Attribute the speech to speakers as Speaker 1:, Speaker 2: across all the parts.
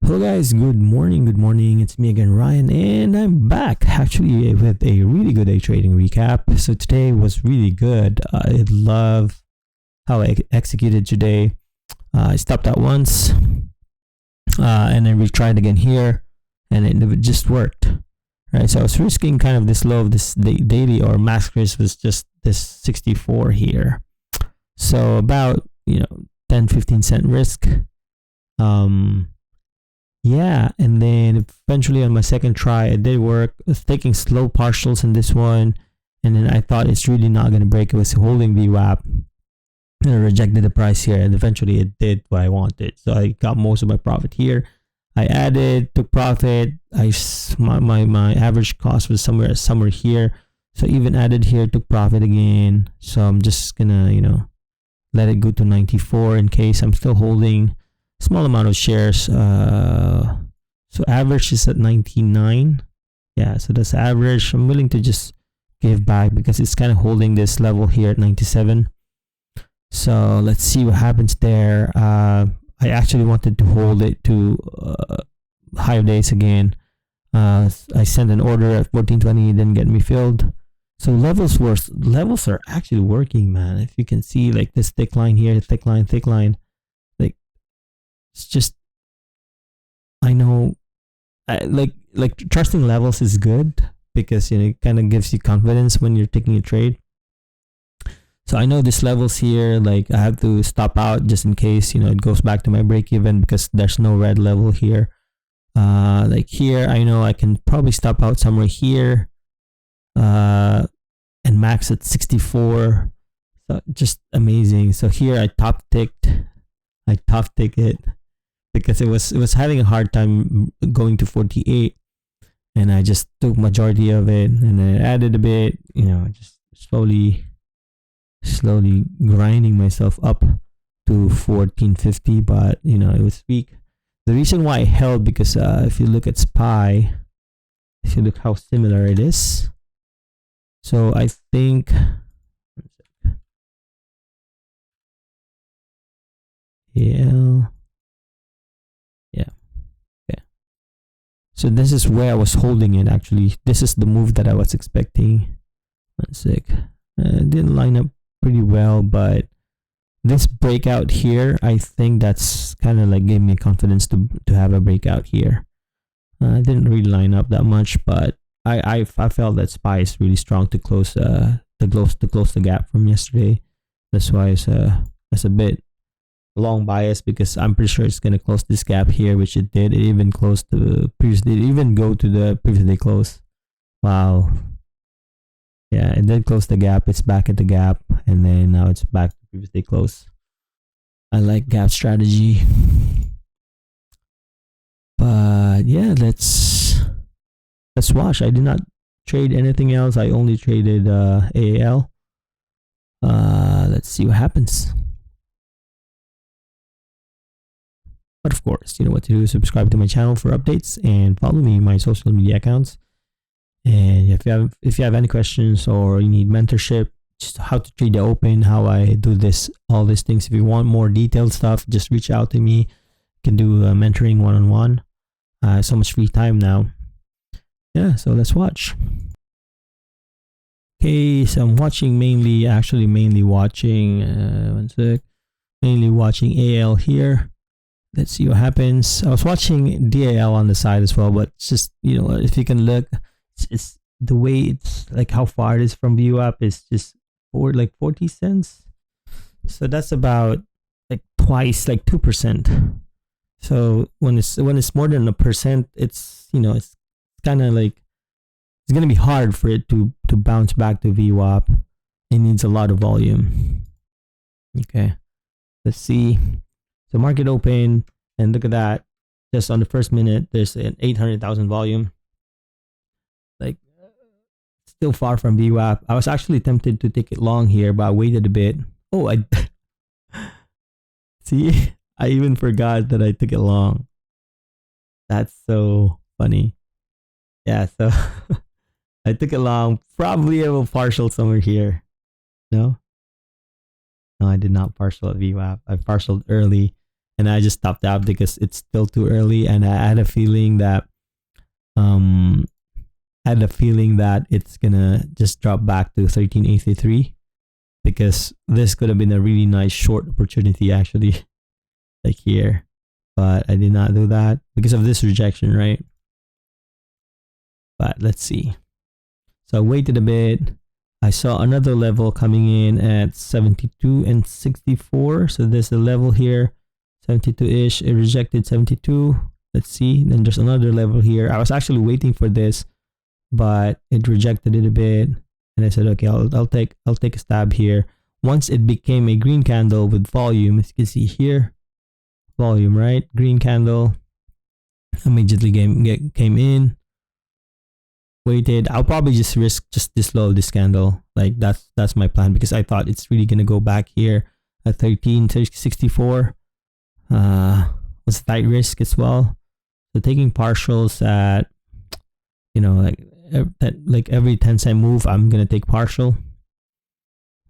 Speaker 1: Hello guys, good morning, it's me again Ryan, and I'm back actually with a really good day trading recap. So today was really good. I love how I executed today. I stopped out once and then retried again here, and it just worked. Right, so I was risking kind of this low of this daily, or max risk was just this 64 here. So about 10-15 cent risk. Yeah, and then eventually on my second try it did work. I was taking slow partials in this one, and then I thought it's really not going to break. It was holding VWAP, and I rejected the price here, and eventually it did what I wanted. So I got most of my profit here. I added, took profit. My average cost was somewhere here, so even added here, took profit again. So I'm just gonna let it go to 94 in case I'm still holding small amount of shares. So average is at 99. Yeah, so that's average. I'm willing to just give back because it's kind of holding this level here at 97. So let's see what happens there. I actually wanted to hold it to higher days again. I sent an order at 1420, didn't get me filled. So levels are actually working, man. If you can see, like this thick line here, thick line. Like it's just, I know, like trusting levels is good because it kind of gives you confidence when you're taking a trade. So I know this levels here, like I have to stop out just in case it goes back to my break even because there's no red level here. Like here, I know I can probably stop out somewhere here, and max at 64. So just amazing. So here I top ticked it because it was having a hard time going to 48, and I just took majority of it, and then added a bit, just slowly grinding myself up to 1450, but it was weak. The reason why I held, because if you look at SPY, if you look how similar it is, so I think AAL, yeah, okay. So this is where I was holding it. Actually, this is the move that I was expecting. One sec. It didn't line up pretty well, but this breakout here, I think that's kind of like gave me confidence to have a breakout here. It didn't really line up that much, but I felt that SPY is really strong to close the gap from yesterday. That's why it's a bit long bias, because I'm pretty sure it's gonna close this gap here, which it did. It even closed the previous day. It even go to the previous day close. Wow. Yeah, it did close the gap. It's back at the gap, and then now it's back to previous day close. I like gap strategy. But yeah, let's watch. I did not trade anything else. I only traded AAL. Let's see what happens. But of course, you know what to do. Subscribe to my channel for updates and follow me on my social media accounts. And if you have any questions, or you need mentorship, just how to trade the open, how I do this, all these things. If you want more detailed stuff, just reach out to me. You can do mentoring one-on-one. So much free time now. Yeah, so let's watch. Okay, so I'm watching mainly watching AAL here. Let's see what happens. I was watching DAL on the side as well, but it's just, if you can look, it's the way it's like how far it is from VWAP is just 40 cents. So that's about like twice, like 2%. So when it's more than 1%, it's it's kind of like it's gonna be hard for it to bounce back to VWAP. It needs a lot of volume. Okay, let's see. So market open, and look at that. Just on the first minute, there's an 800,000 volume. Like, still far from VWAP. I was actually tempted to take it long here, but I waited a bit. Oh, I see. I even forgot that I took it long. That's so funny. Yeah, so I took it long. Probably I will partial somewhere here. No, I did not partial at VWAP. I partialed early. and I just stopped out because it's still too early, and I had a feeling that it's gonna just drop back to 1383, because this could have been a really nice short opportunity actually, like here, but I did not do that because of this rejection, right? But let's see. So I waited a bit. I saw another level coming in at 72 and 64. So there's a level here, 72-ish. It rejected 72. Let's see. Then there's another level here. I was actually waiting for this, but it rejected it a bit. And I said, okay, I'll take a stab here. Once it became a green candle with volume, as you can see here, volume, right? Green candle. Immediately came in. Waited. I'll probably just risk just this low of this candle. Like that's my plan, because I thought it's really gonna go back here at 1364. Was a tight risk as well. So taking partials at, you know, like every 10-cent move, I'm gonna take partial.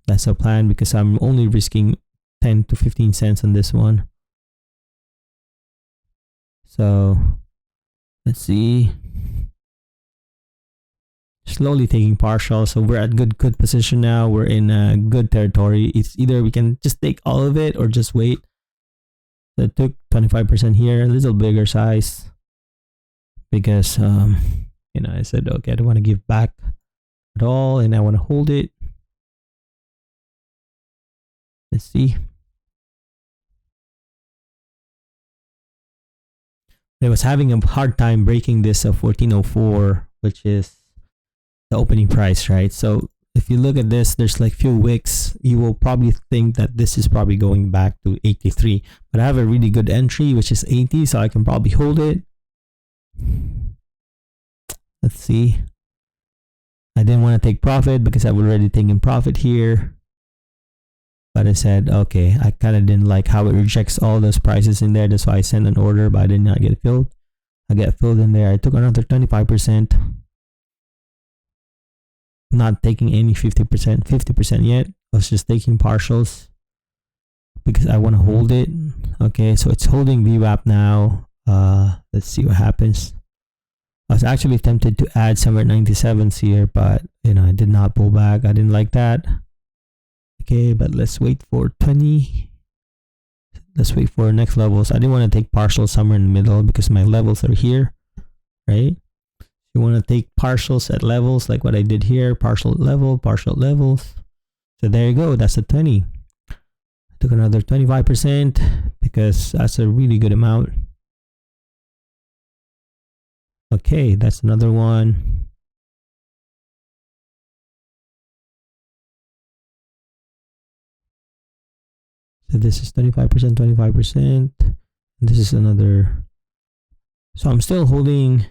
Speaker 1: That's a plan, because I'm only risking 10 to 15 cents on this one. So let's see. Slowly taking partial, so we're at good position now. We're in a good territory. It's either we can just take all of it or just wait. So I took 25% here, a little bigger size, because you know, I said, okay, I don't want to give back at all, and I want to hold it. Let's see. I was having a hard time breaking this 1404, which is the opening price, right? So if you look at this, there's like few wicks. You will probably think that this is probably going back to 83, but I have a really good entry, which is 80, so I can probably hold it. Let's see. I didn't want to take profit because I've already taken profit here, but I said, okay, I kind of didn't like how it rejects all those prices in there. That's why I sent an order, but I did not get filled. I get filled in there. I took another 25%. Not taking any 50% yet. I was just taking partials because I want to hold it. Okay, so it's holding VWAP now. Let's see what happens. I was actually tempted to add somewhere 97s here, but you know, I did not pull back. I didn't like that. Okay, but let's wait for 20. Let's wait for next levels. I didn't want to take partials somewhere in the middle because my levels are here, right? You want to take partials at levels like what I did here, partial levels. So there you go, that's a 20. I took another 25% because that's a really good amount. Okay, that's another one. So this is 25%, 25%. This is another. So I'm still holding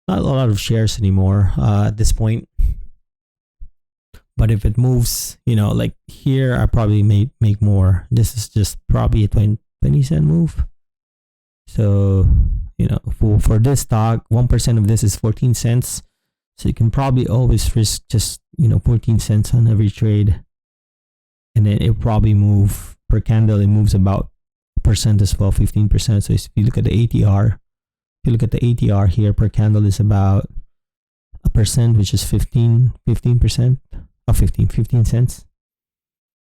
Speaker 1: not a lot of shares anymore at this point. But if it moves, you know, like here, I probably may make more. This is just probably a 20-cent move. So, you know, for this stock, 1% of this is 14 cents. So you can probably always risk just, you know, 14 cents on every trade. And then it'll probably move per candle. It moves about percent as well, 15%. So if you look at the ATR, here per candle is about a percent, which is 15%, or 15 cents.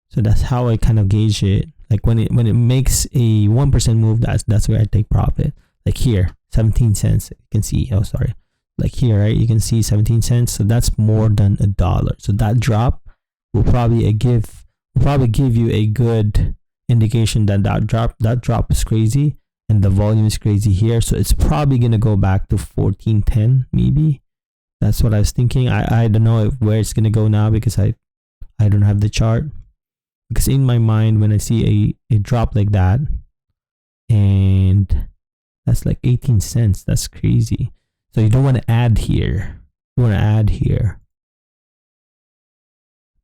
Speaker 1: So that's how I kind of gauge it. Like when it makes a 1% move, that's where I take profit. Like here, 17 cents. You can see, oh sorry, like here, right? You can see 17 cents. So that's more than $1. So that drop will probably give you a good indication that that drop is crazy and the volume is crazy here. So it's probably gonna go back to 14.10 maybe. That's what I was thinking. I don't know where it's gonna go now because I don't have the chart. Because in my mind, when I see a drop like that, and that's like 18 cents, that's crazy. So you don't want to add here. You want to add here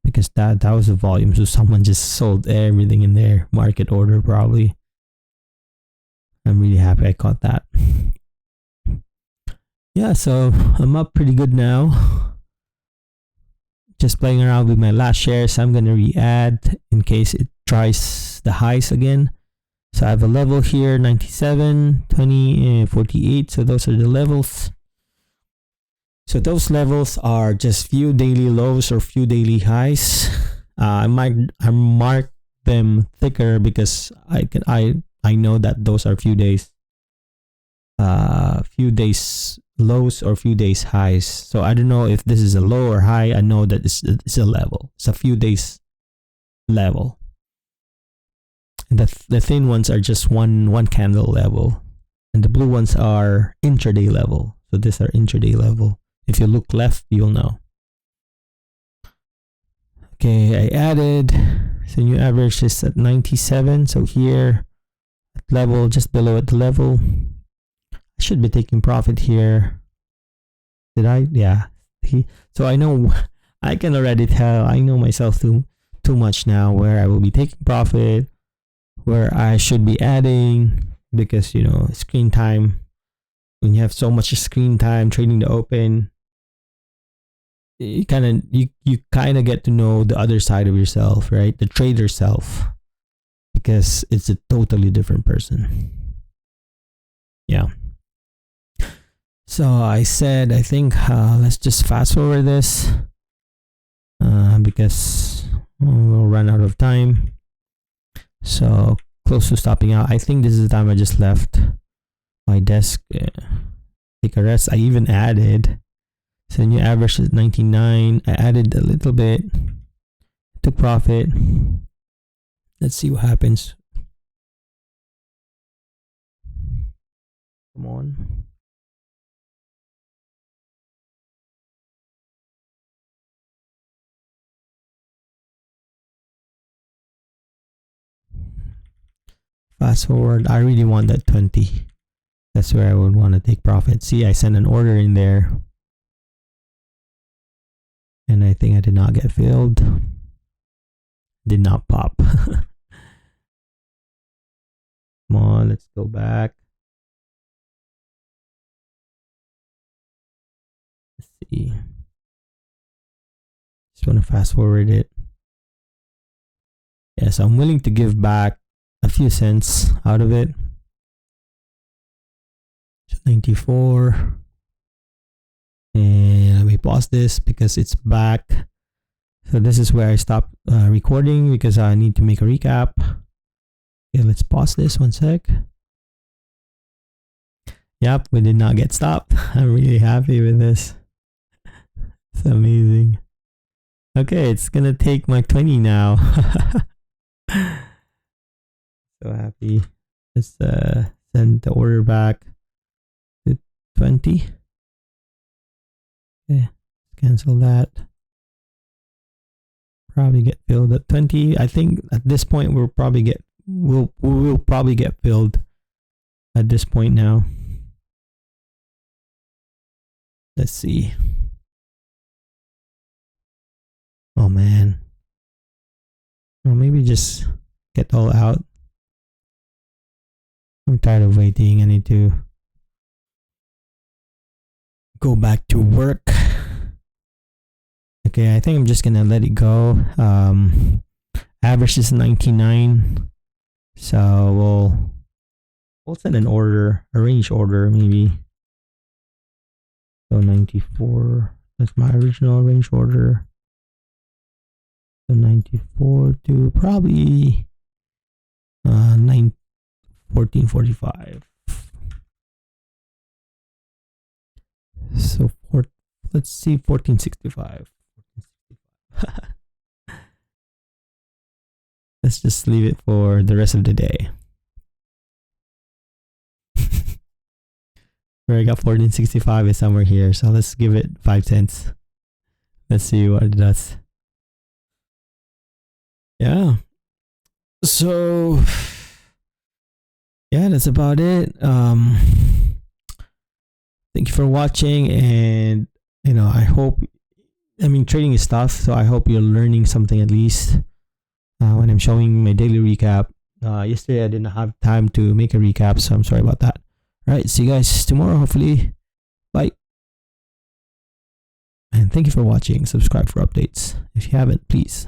Speaker 1: because that was the volume. So someone just sold everything in their market order probably. I'm really happy I caught that. Yeah, so I'm up pretty good now. Just playing around with my last shares. I'm gonna re-add in case it tries the highs again. So I have a level here, 97, 20, and 48. So those are the levels. So those levels are just few daily lows or few daily highs. I mark them thicker because I know that those are few days lows or few days highs. So I don't know if this is a low or high. I know that it's a level. It's a few days level. And the thin ones are just one candle level, and the blue ones are intraday level. So these are intraday level. If you look left, you'll know. Okay, I added. So new average is at 97. So here at level, just below at the level, I should be taking profit here. Did I? Yeah. So I know, I can already tell. I know myself too much now where I will be taking profit, where I should be adding, because you know, screen time, when you have so much screen time trading the open, you kind of get to know the other side of yourself, right? The trader self, because it's a totally different person. Yeah. So I said, I think let's just fast forward this because we'll run out of time. So close to stopping out. I think this is the time I just left my desk. Take a rest. I even added. So new average is 99. I added a little bit. Took profit. Let's see what happens. Come on. Fast forward. I really want that 20. That's where I would want to take profit. See, I sent an order in there, and I think I did not get filled. Did not pop. Come on, let's go back. Let's see. Just want to fast forward it. Yes, I'm willing to give back a few cents out of it. 94. And let me pause this because it's back. So this is where I stopped recording because I need to make a recap. Okay, let's pause this 1 sec. Yep, we did not get stopped. I'm really happy with this. It's amazing. Okay, it's gonna take my 20 now. So happy. Let's send the order back to 20. Okay, cancel that. Probably get filled at 20. I think at this point we'll probably get filled at this point now. Let's see. Oh man. Well, maybe just get all out. I'm tired of waiting. I need to go back to work. Okay, I think I'm just gonna let it go. Average is 99. So we'll set an order, a range order maybe. So 94. That's my original range order. So 94 to probably 1445. So let's see, 1465. Let's just leave it for the rest of the day. Where I got 1465 is somewhere here, so let's give it 5 cents. Let's see what it does. Yeah. So yeah, that's about it. Thank you for watching, and you know, I mean, trading is tough, so I hope you're learning something at least when I'm showing my daily recap. Yesterday I didn't have time to make a recap, so I'm sorry about that. All right, see you guys tomorrow, hopefully. Bye. And thank you for watching. Subscribe for updates if you haven't, please.